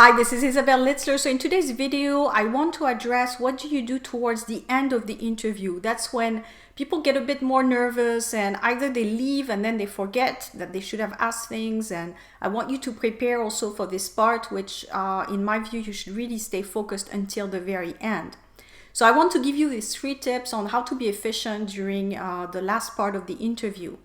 Hi, this is Isabel Litzler. So in today's video, I want to address what do you do towards the end of the interview. That's when people get a bit more nervous and either they leave and then they forget that they should have asked things. And I want you to prepare also for this part, which in my view, you should really stay focused until the very end. So I want to give you these 3 tips on how to be efficient during the last part of the interview.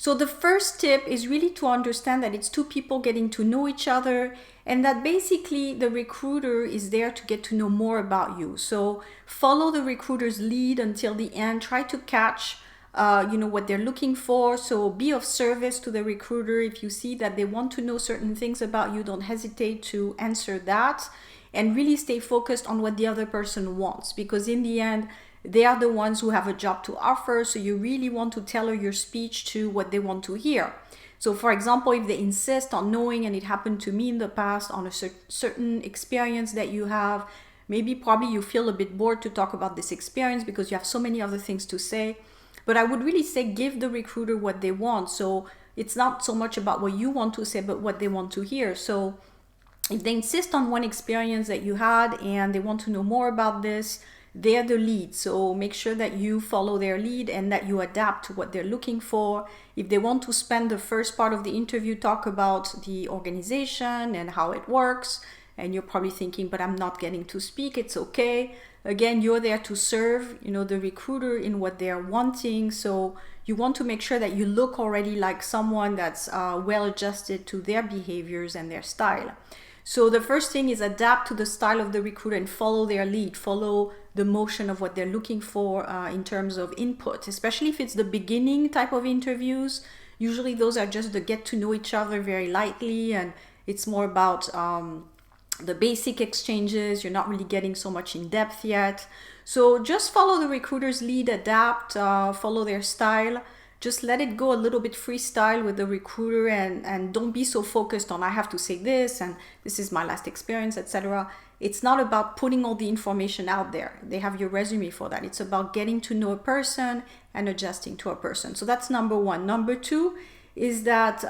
So the first tip is really to understand that it's 2 people getting to know each other and that basically the recruiter is there to get to know more about you. So follow the recruiter's lead until the end. Try to catch what they're looking for. So be of service to the recruiter. If you see that they want to know certain things about you, don't hesitate to answer that and really stay focused on what the other person wants, because in the end, they are the ones who have a job to offer, so you really want to tailor your speech to what they want to hear. So for example, if they insist on knowing, and it happened to me in the past, on a certain experience that you have, probably you feel a bit bored to talk about this experience because you have so many other things to say. But I would really say give the recruiter what they want. So it's not so much about what you want to say, but what they want to hear. So if they insist on one experience that you had and they want to know more about this, they're the lead. So make sure that you follow their lead and that you adapt to what they're looking for. If they want to spend the first part of the interview talk about the organization and how it works, and you're probably thinking, but I'm not getting to speak, it's okay. Again, you're there to serve, the recruiter in what they're wanting. So you want to make sure that you look already like someone that's well adjusted to their behaviors and their style. So the first thing is adapt to the style of the recruiter and follow their lead, follow the motion of what they're looking for in terms of input, especially if it's the beginning type of interviews. Usually those are just the get to know each other very lightly, and it's more about the basic exchanges. You're not really getting so much in depth yet. So just follow the recruiter's lead, adapt, follow their style. Just let it go a little bit freestyle with the recruiter, and don't be so focused on I have to say this and this is my last experience, etc. It's not about putting all the information out there. They have your resume for that. It's about getting to know a person and adjusting to a person. So that's number 1. Number 2 is that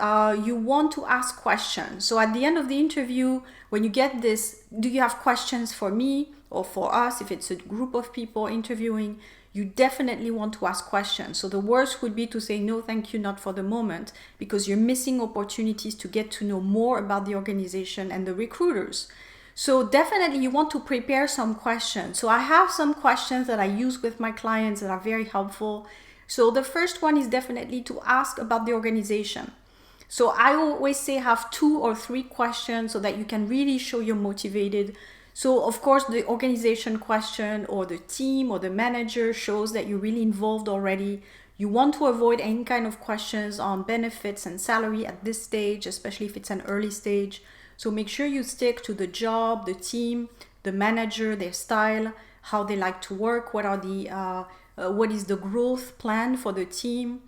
you want to ask questions. So at the end of the interview, when you get this, do you have questions for me or for us? If it's a group of people interviewing, you definitely want to ask questions. So the worst would be to say, no, thank you, not for the moment, because you're missing opportunities to get to know more about the organization and the recruiters. So definitely you want to prepare some questions. So I have some questions that I use with my clients that are very helpful. So the first one is definitely to ask about the organization. So I always say have 2 or 3 questions so that you can really show you're motivated. So of course the organization question or the team or the manager shows that you're really involved already. You want to avoid any kind of questions on benefits and salary at this stage, especially if it's an early stage. So make sure you stick to the job, the team, the manager, their style, how they like to work, what is the growth plan for the team,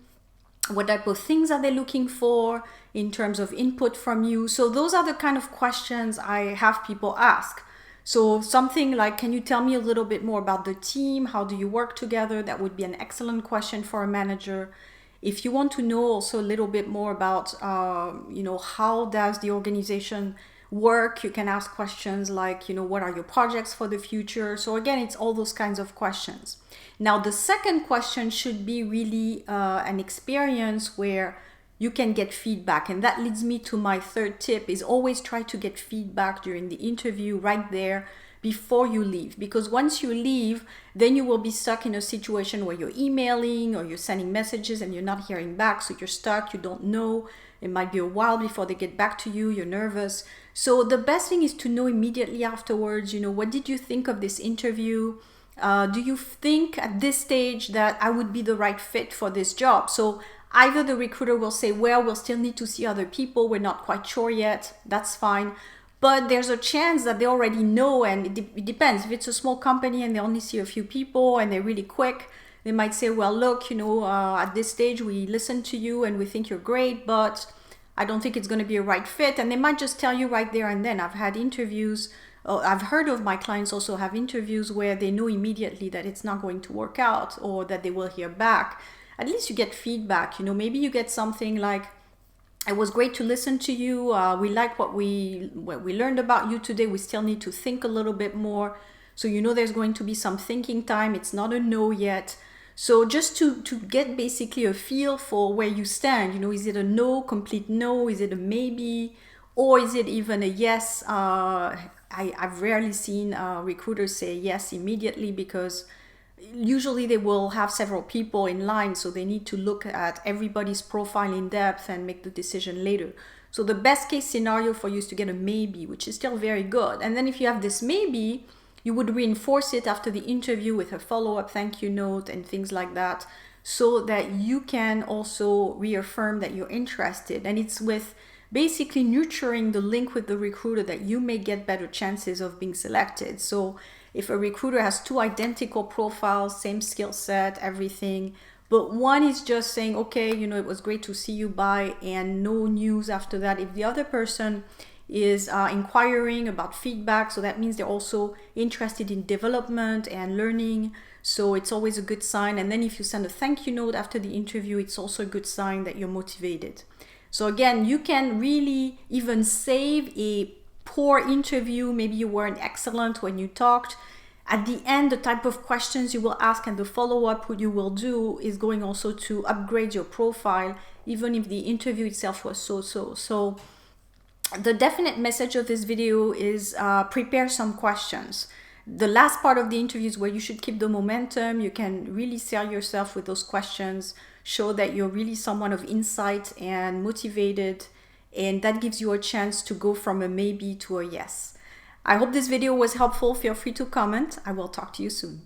what type of things are they looking for in terms of input from you. So those are the kind of questions I have people ask. So something like, can you tell me a little bit more about the team? How do you work together? That would be an excellent question for a manager. If you want to know also a little bit more about, how does the organization work, you can ask questions like, what are your projects for the future? So again, it's all those kinds of questions. Now, the second question should be really an experience where you can get feedback. And that leads me to my third tip, is always try to get feedback during the interview right there before you leave. Because once you leave, then you will be stuck in a situation where you're emailing or you're sending messages and you're not hearing back. So you're stuck, you don't know. It might be a while before they get back to you, you're nervous. So the best thing is to know immediately afterwards, what did you think of this interview? Do you think at this stage that I would be the right fit for this job? So either the recruiter will say, well, we'll still need to see other people, we're not quite sure yet, that's fine. But there's a chance that they already know, and it depends. If it's a small company and they only see a few people and they're really quick, they might say, well, look, at this stage we listened to you and we think you're great, but I don't think it's going to be a right fit. And they might just tell you right there and then. I've had interviews, I've heard of my clients also have interviews where they know immediately that it's not going to work out or that they will hear back. At least you get feedback. Maybe you get something like, It was great to listen to you. We like what we learned about you today. We still need to think a little bit more. So you know there's going to be some thinking time. It's not a no yet. So just to get basically a feel for where you stand, you know, is it a no, complete no? Is it a maybe? Or is it even a yes? I've rarely seen recruiters say yes immediately, because usually they will have several people in line, so they need to look at everybody's profile in depth and make the decision later. So the best case scenario for you is to get a maybe, which is still very good. And then if you have this maybe, you would reinforce it after the interview with a follow-up thank you note and things like that, so that you can also reaffirm that you're interested. And it's with basically nurturing the link with the recruiter that you may get better chances of being selected. So if a recruiter has two identical profiles, same skill set, everything, but one is just saying, okay, you know, it was great to see you, bye, and no news after that. If the other person is inquiring about feedback, so that means they're also interested in development and learning, so it's always a good sign. And then if you send a thank you note after the interview, it's also a good sign that you're motivated. So again, you can really even save a poor interview. Maybe you weren't excellent when you talked. At the end, the type of questions you will ask and the follow-up you will do is going also to upgrade your profile, even if the interview itself was so-so. So the definite message of this video is prepare some questions. The last part of the interview is where you should keep the momentum. You can really sell yourself with those questions, show that you're really someone of insight and motivated, and that gives you a chance to go from a maybe to a yes. I hope this video was helpful. Feel free to comment. I will talk to you soon.